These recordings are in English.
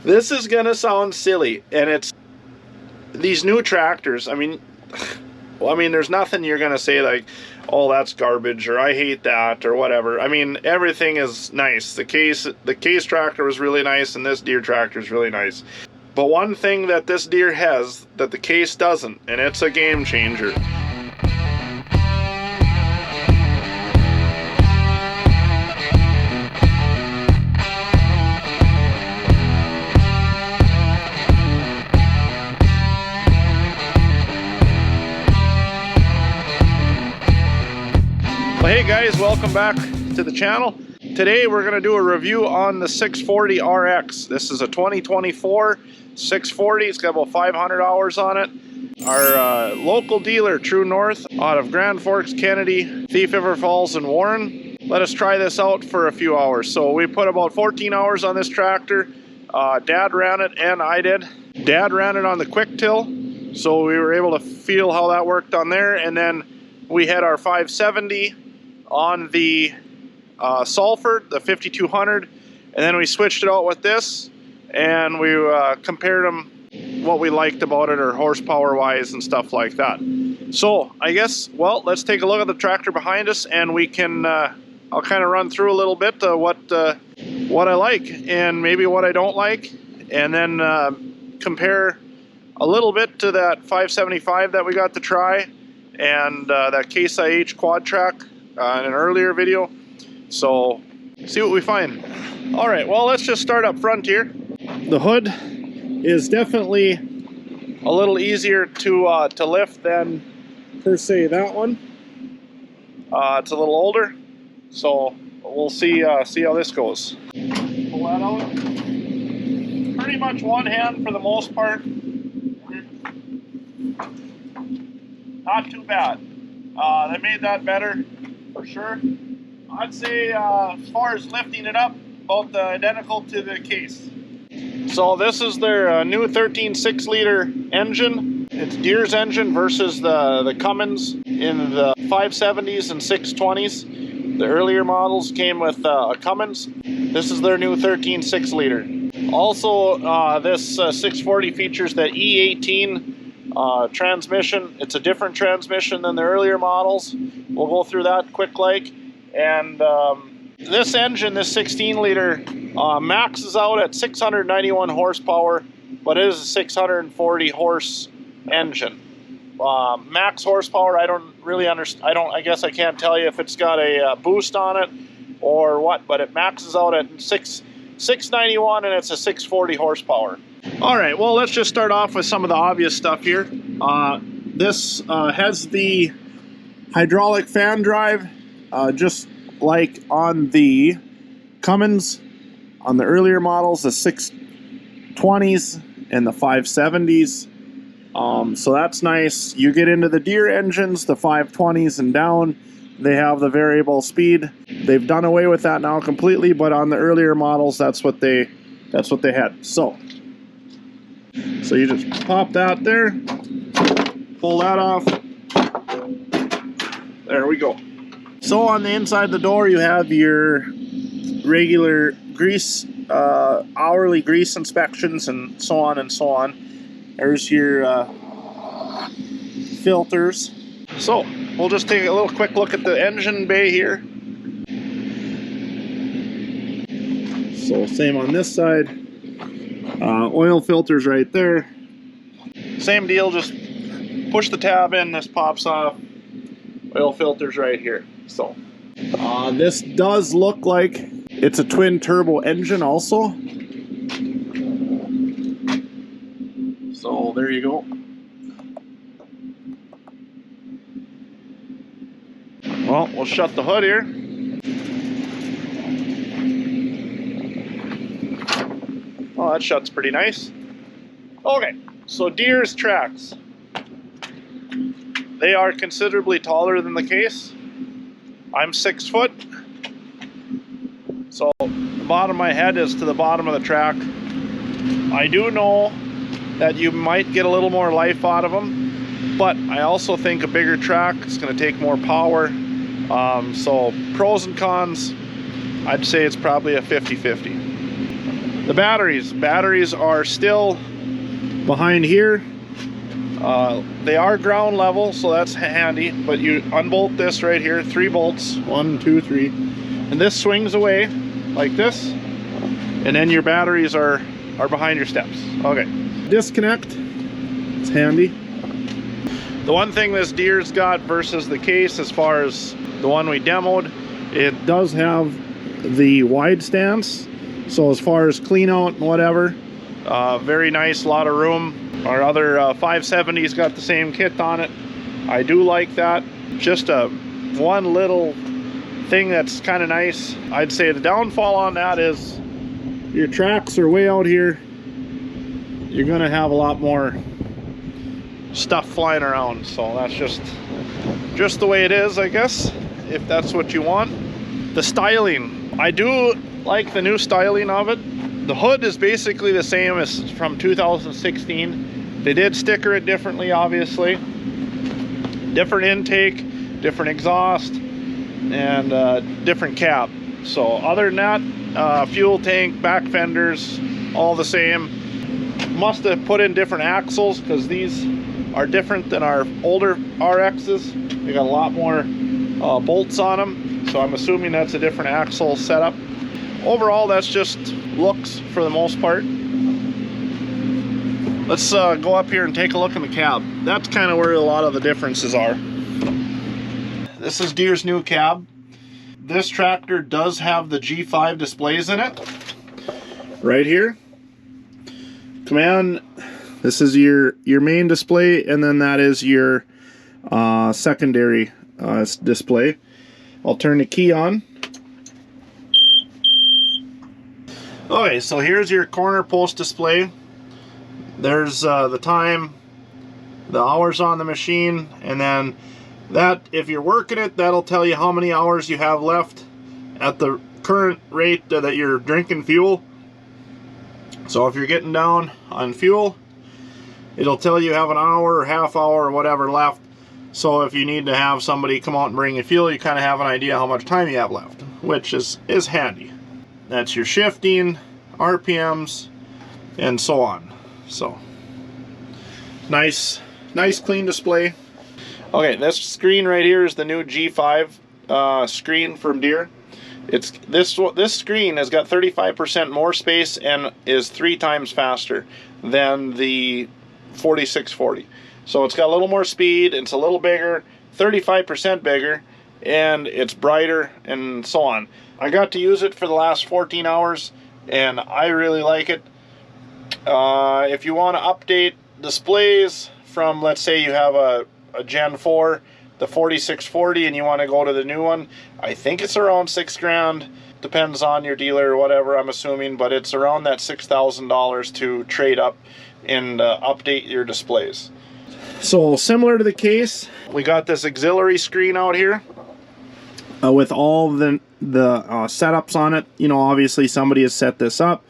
This is gonna sound silly, and it's these new tractors. I mean, there's nothing you're gonna say like, oh, that's garbage, or I hate that, or whatever. I mean, everything is nice. The case tractor was really nice, and this Deere tractor is really nice. But one thing that this Deere has that the case doesn't, and it's a game changer. Well, hey guys, welcome back to the channel. Today we're going to do a review on the 640 RX. This is a 2024 640. It's got about 500 hours on it. Our local dealer, True North, out of Grand Forks, Kennedy, Thief River Falls, and Warren, let us try this out for a few hours. So we put about 14 hours on this tractor. Dad ran it and I did. Dad ran it on the quick till, so we were able to feel how that worked on there. And then we had our 570 on the Salford, the 5200, and then we switched it out with this, and we compared them, what we liked about it, or horsepower wise and stuff like that. So I guess, well, let's take a look at the tractor behind us, and we can I'll kind of run through a little bit what I like and maybe what I don't like, and then compare a little bit to that 575 that we got to try, and that Case IH quad track in an earlier video. So see what we find. All right, well, let's just start up front here. The hood is definitely a little easier to lift than per se that one. It's a little older, so we'll see how this goes. Pull that out. Pretty much one hand for the most part. Not too bad. They made that better for sure. I'd say as far as lifting it up, about identical to the case. So this is their new 13 6-liter engine. It's Deere's engine versus the Cummins in the 570s and 620s. The earlier models came with a Cummins. This is their new 13 6-liter. Also, this 640 features the E18 transmission. It's a different transmission than the earlier models. We'll go through that quick like. And this engine, this 16-liter, maxes out at 691 horsepower, but it is a 640 horse engine. Max horsepower, I don't really understand. I guess I can't tell you if it's got a boost on it or what, but it maxes out at 691 and it's a 640 horsepower. All right, well, let's just start off with some of the obvious stuff here. This has the hydraulic fan drive, just like on the Cummins, on the earlier models, the 620s and the 570s. So that's nice. You get into the Deere engines, the 520s and down, they have the variable speed. They've done away with that now completely, but on the earlier models, that's what they had. So you just pop that there, pull that off. There we go. So on the inside of the door, you have your regular grease, hourly grease inspections, and so on and so on. There's your filters. So we'll just take a little quick look at the engine bay here. So same on this side. Oil filters right there. Same deal, just push the tab in, this pops off. Oil filters right here. So this does look like it's a twin turbo engine also. So there you go. Well, we'll shut the hood here. Oh, that shuts pretty nice. Okay, so Deere's tracks. They are considerably taller than the case. I'm 6 foot. So the bottom of my head is to the bottom of the track. I do know that you might get a little more life out of them, but I also think a bigger track is going to take more power. So pros and cons, I'd say it's probably a 50-50. The batteries are still behind here. They are ground level, so that's handy, but you unbolt this right here, 3 bolts, 1, 2, 3, and this swings away like this, and then your batteries are behind your steps. Okay, disconnect, it's handy. The one thing this Deere's got versus the case, as far as the one we demoed, it does have the wide stance, so as far as clean out and whatever, very nice, lot of room. Our other 570's got the same kit on it. I do like that. Just one little thing that's kind of nice. I'd say the downfall on that is your tracks are way out here. You're gonna have a lot more stuff flying around, so that's just the way it is, I guess, if that's what you want. The styling, I do like the new styling of it. The hood is basically the same as from 2016. They did sticker it differently, obviously. Different intake, different exhaust, and different cab. So other than that, fuel tank, back fenders, all the same. Must have put in different axles because these are different than our older RXs. They got a lot more bolts on them, so I'm assuming that's a different axle setup. Overall, that's just looks for the most part. Let's go up here and take a look in the cab. That's kind of where a lot of the differences are. This is Deere's new cab. This tractor does have the G5 displays in it. Right here. Command, this is your main display, and then that is your secondary display. I'll turn the key on. Okay, so here's your corner post display. There's the time, the hours on the machine, and then that, if you're working it, that'll tell you how many hours you have left at the current rate that you're drinking fuel. So if you're getting down on fuel, it'll tell you have an hour or half hour or whatever left. So if you need to have somebody come out and bring you fuel, you kind of have an idea how much time you have left, which is handy. That's your shifting, RPMs, and so on. So nice clean display. Okay, this screen right here is the new G5 screen from Deere. It's this screen has got 35% more space and is 3 times faster than the 4640. So it's got a little more speed, it's a little bigger, 35% bigger, and it's brighter and so on. I got to use it for the last 14 hours and I really like it. If you want to update displays from, let's say you have a Gen 4, the 4640, and you want to go to the new one, I think it's around $6 grand. Depends on your dealer or whatever, I'm assuming, but it's around that $6,000 to trade up and update your displays. So similar to the case, we got this auxiliary screen out here with all the setups on it. You know, obviously somebody has set this up,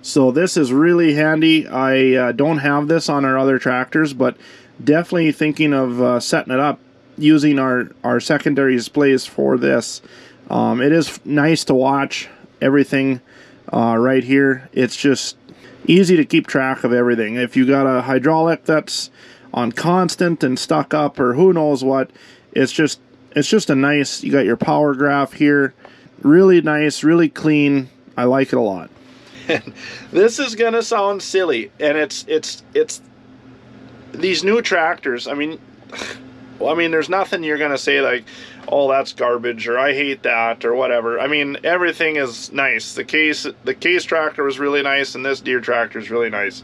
so this is really handy. I don't have this on our other tractors, but definitely thinking of setting it up using our secondary displays for this. It is nice to watch everything right here. It's just easy to keep track of everything. If you got a hydraulic that's on constant and stuck up or who knows what, it's just a nice, you got your power graph here, really nice, really clean. I like it a lot. This is gonna sound silly, and it's these new tractors. I mean, there's nothing you're gonna say like, oh, that's garbage, or I hate that, or whatever. I mean, everything is nice. The case tractor was really nice, and this Deere tractor is really nice.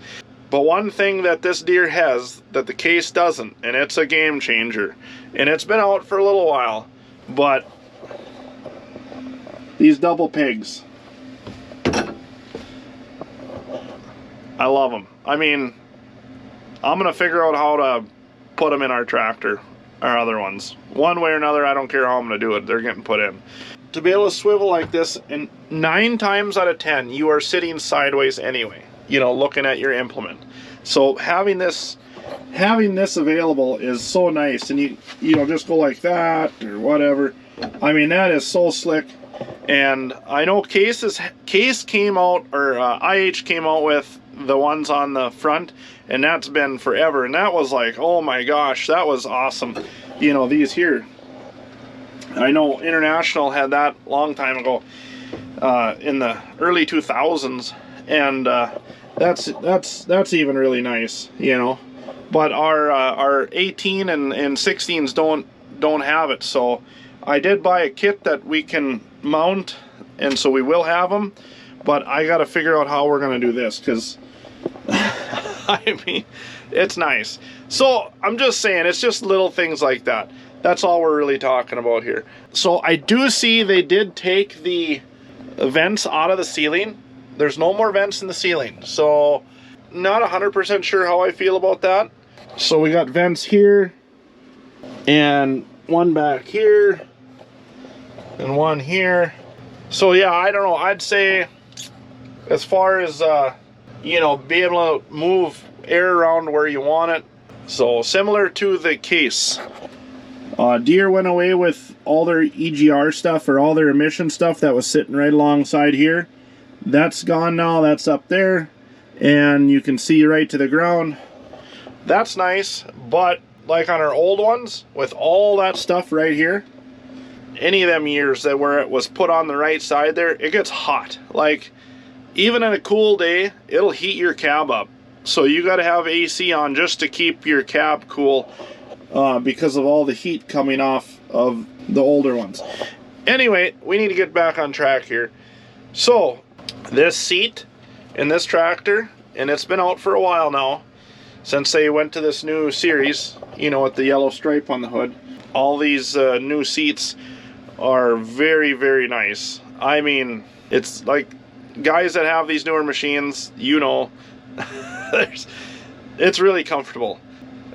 But one thing that this Deere has that the case doesn't, and it's a game changer, and it's been out for a little while, but these double pigs, I love them. I mean, I'm gonna figure out how to put them in our tractor, our other ones. One way or another, I don't care how I'm gonna do it, they're getting put in. To be able to swivel like this, and 9 times out of 10, you are sitting sideways anyway, you know, looking at your implement. So having this available is so nice, and you know, just go like that or whatever. I mean, that is so slick. And I know Case came out, or IH came out with the ones on the front, and that's been forever. And that was like, oh my gosh, that was awesome. You know, these here, I know International had that long time ago, in the early 2000s, and that's even really nice, you know. But our 18 and 16s don't have it. So I did buy a kit that we can mount, and so we will have them. But I got to figure out how we're gonna do this, because I mean, it's nice. So I'm just saying, it's just little things like that. That's all we're really talking about here. So I do see they did take the vents out of the ceiling. There's no more vents in the ceiling. So not 100% sure how I feel about that. So we got vents here, and one back here, and one here. So yeah, I don't know. I'd say as far as, you know, be able to move air around where you want it. So similar to the Case. Deere went away with all their EGR stuff, or all their emission stuff that was sitting right alongside here. That's gone now. That's up there, and you can see right to the ground. That's nice, but like on our old ones, with all that stuff right here, any of them years that where it was put on the right side there, it gets hot. Like, even in a cool day, it'll heat your cab up. So you got to have AC on just to keep your cab cool, because of all the heat coming off of the older ones. Anyway, we need to get back on track here. So this seat in this tractor, and it's been out for a while now, since they went to this new series, you know, with the yellow stripe on the hood. All these new seats are very, very nice. I mean, it's like, guys that have these newer machines, you know, it's really comfortable.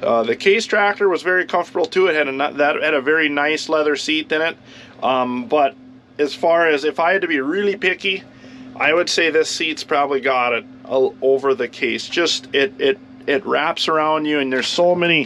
The Case tractor was very comfortable too. It had a very nice leather seat in it. But as far as if I had to be really picky, I would say this seat's probably got it over the Case. Just it wraps around you, and there's so many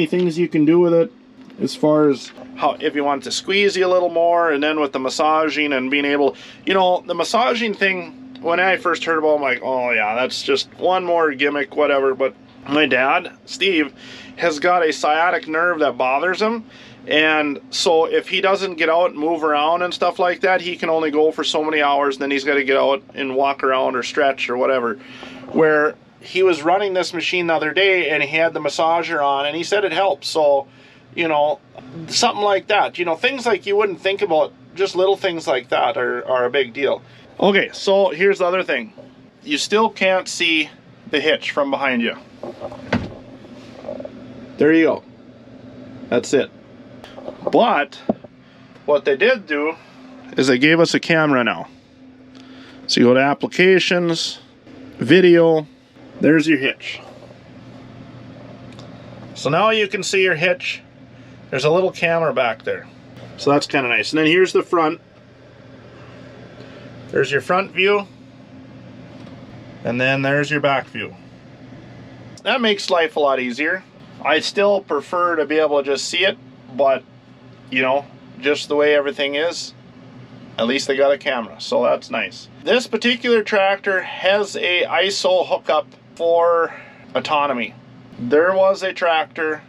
things you can do with it, as far as how, if you want it to squeeze you a little more, and then with the massaging and being able, you know, the massaging thing, when I first heard about it, I'm like, oh yeah, that's just one more gimmick, whatever. But my dad, Steve, has got a sciatic nerve that bothers him, and so if he doesn't get out and move around and stuff like that, he can only go for so many hours, and then he's got to get out and walk around or stretch or whatever. Where he was running this machine the other day, and he had the massager on, and he said it helps. So, you know, something like that, you know, things like you wouldn't think about, just little things like that are a big deal. Okay, so here's the other thing. You still can't see the hitch from behind you. There you go. That's it. But what they did do is they gave us a camera now. So you go to applications, video, there's your hitch. So now you can see your hitch. There's a little camera back there. So that's kind of nice. And then here's the front. There's your front view. And then there's your back view. That makes life a lot easier. I still prefer to be able to just see it, but, you know, just the way everything is, at least they got a camera, so that's nice. This particular tractor has a ISO hookup for autonomy. There was a tractor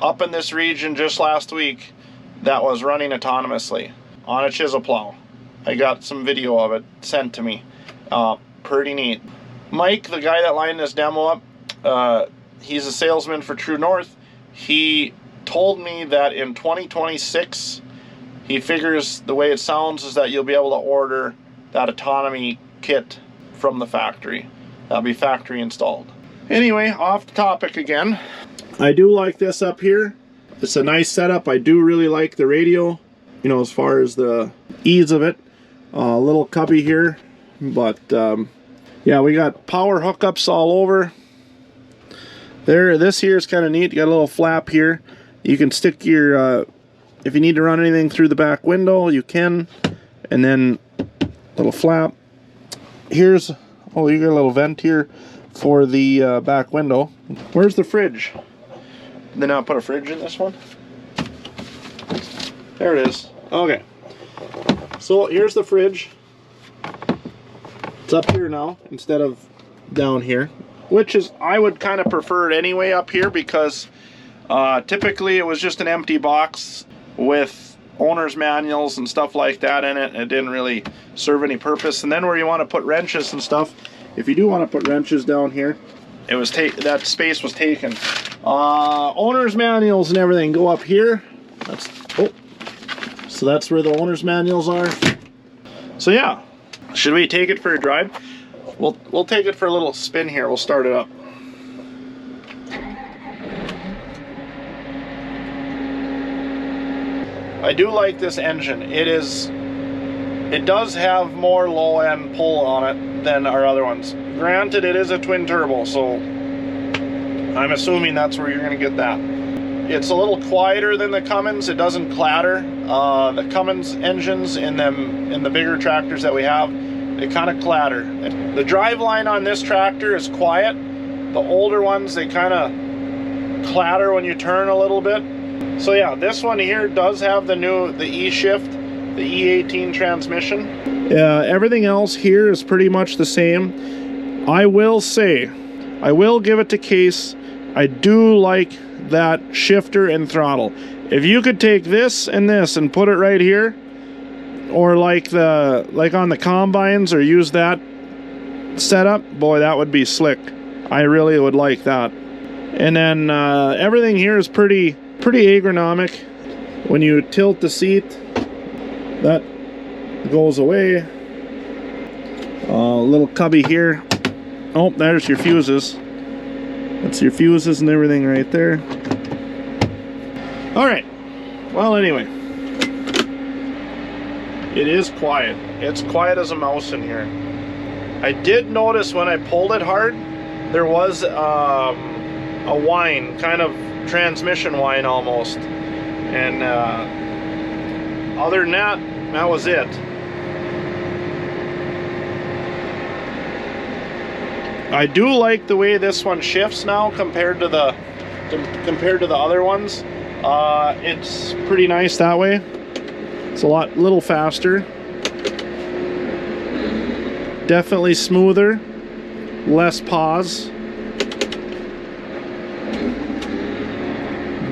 up in this region just last week that was running autonomously on a chisel plow. I got some video of it sent to me. Pretty neat. Mike, the guy that lined this demo up, he's a salesman for True North. He told me that in 2026, he figures the way it sounds is that you'll be able to order that autonomy kit from the factory. That'll be factory installed. Anyway, off the topic again. I do like this up here. It's a nice setup. I do really like the radio, you know, as far as the ease of it. A little cubby here, but yeah, we got power hookups all over. There, this here is kind of neat. You got a little flap here. You can stick your, if you need to run anything through the back window, you can. And then little flap. Here's, oh, you got a little vent here for the back window. Where's the fridge? Did they not put a fridge in this one? There it is. Okay. So here's the fridge. It's up here now instead of down here, which is, I would kind of prefer it anyway up here, because typically it was just an empty box with owner's manuals and stuff like that in it, and it didn't really serve any purpose. And then where you want to put wrenches and stuff, if you do want to put wrenches down here, it was that space was taken. Owner's manuals and everything go up here. So that's where the owner's manuals are. So yeah, should we take it for a drive? We'll take it for a little spin here. We'll start it up. I do like this engine. It does have more low end pull on it than our other ones. Granted, it is a twin turbo, so I'm assuming that's where you're going to get that. It's a little quieter than the Cummins. It doesn't clatter. The Cummins engines in the bigger tractors that we have, they kind of clatter. The drive line on this tractor is quiet. The older ones, they kind of clatter when you turn a little bit. So yeah, this one here does have the E-Shift, the E18 transmission. Everything else here is pretty much the same. I will say, I will give it to Case, I do like that shifter and throttle. If you could take this and put it right here, or like on the combines, or use that setup, boy, that would be slick. I really would like that. And then everything here is pretty agronomic. When you tilt the seat, that goes away. Little cubby here. Oh, there's your fuses. That's your fuses and everything right there. All right. Well, anyway, it is quiet. It's quiet as a mouse in here. I did notice when I pulled it hard, there was a whine, kind of transmission whine almost. And other than that, that was it. I do like the way this one shifts now compared to the other ones. It's pretty nice that way. It's a little faster. Definitely smoother. Less pause.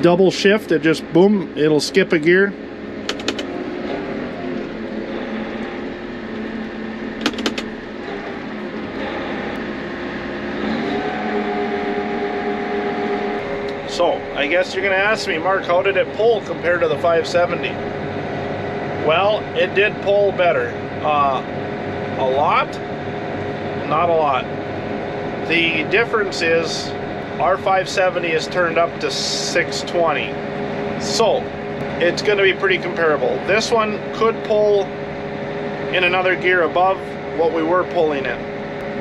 Double shift, it just boom, it'll skip a gear. So, I guess you're going to ask me, Mark, how did it pull compared to the 570? Well, it did pull better. A lot? Not a lot. The difference is our 570 is turned up to 620. So, it's going to be pretty comparable. This one could pull in another gear above what we were pulling in.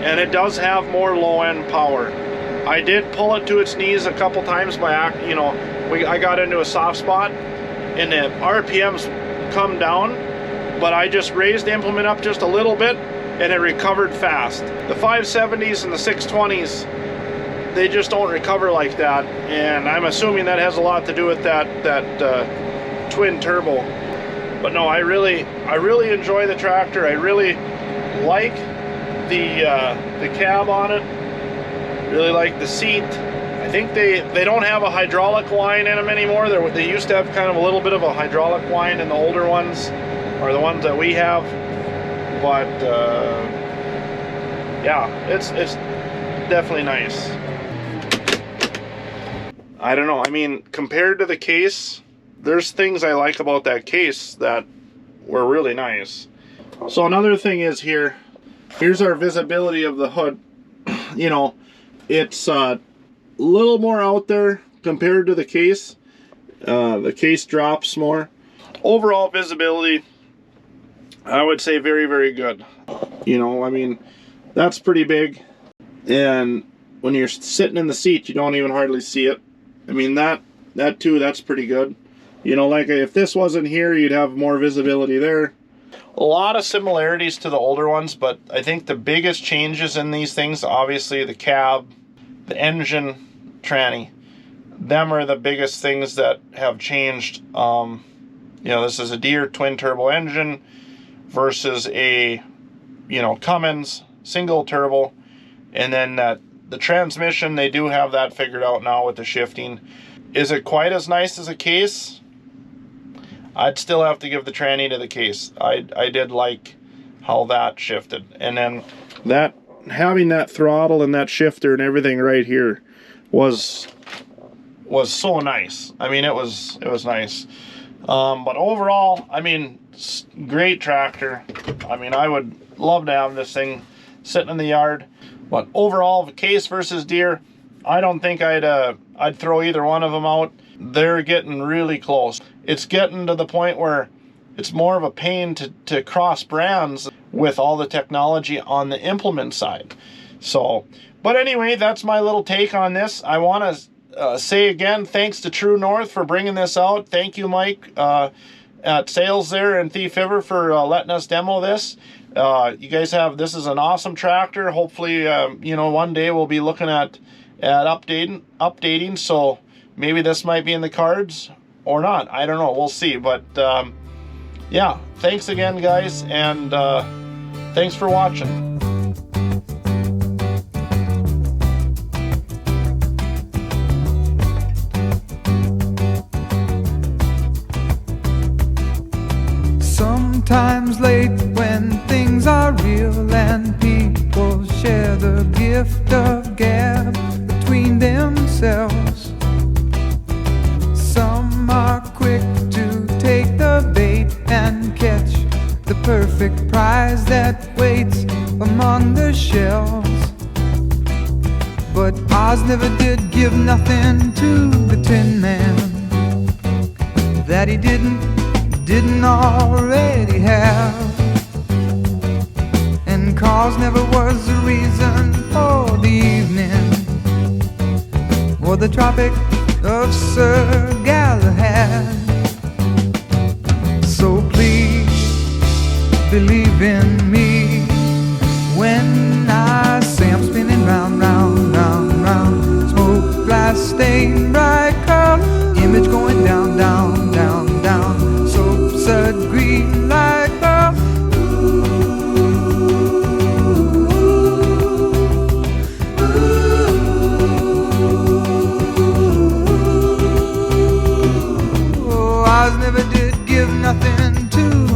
And it does have more low-end power. I did pull it to its knees a couple times by, I got into a soft spot and the RPMs come down, but I just raised the implement up just a little bit and it recovered fast. The 570s and the 620s, they just don't recover like that, and I'm assuming that has a lot to do with that twin turbo. But no, I really enjoy the tractor. I really like the cab on it. Really like the seat. I think they don't have a hydraulic whine in them anymore. They used to have kind of a little bit of a hydraulic whine in the older ones, or the ones that we have. But yeah, it's definitely nice. I don't know. I mean, compared to the Case, there's things I like about that Case that were really nice. So another thing is here's our visibility of the hood. It's a little more out there compared to the Case. The Case drops more. Overall visibility, I would say very, very good. I mean, that's pretty big. And when you're sitting in the seat, you don't even hardly see it. I mean, that too, that's pretty good. Like if this wasn't here, you'd have more visibility there. A lot of similarities to the older ones, but I think the biggest changes in these things, obviously the cab, the engine tranny, them are the biggest things that have changed. You know, this is a Deere twin turbo engine versus a, you know, Cummins single turbo. And then the transmission, they do have that figured out now with the shifting. Is it quite as nice as a case? I'd still have to give the tranny to the case. I did like how that shifted. And then that, having that throttle and that shifter and everything right here was so nice. I mean, it was nice. But overall, I mean, great tractor. I mean, I would love to have this thing sitting in the yard. But overall, the case versus Deere, I don't think I'd throw either one of them out. They're getting really close. It's getting to the point where it's more of a pain to cross brands with all the technology on the implement side. So, but anyway, that's my little take on this. I want to say again, thanks to True North for bringing this out. Thank you, Mike, at Sales there in Thief River for letting us demo this. You guys have, this is an awesome tractor. Hopefully, you know, one day we'll be looking at updating. So maybe this might be in the cards or not. I don't know. We'll see. But yeah, thanks again, guys, and thanks for watching. Sometimes late when things are real and people share the gift of gab between themselves. Some are quick to take the bait and catch the perfect prize that waits among the shelves. But Oz never did give nothing to the Tin Man that he didn't already have. And cause never was the reason for the evening or the Tropic of Sir Galahad. So please believe in me when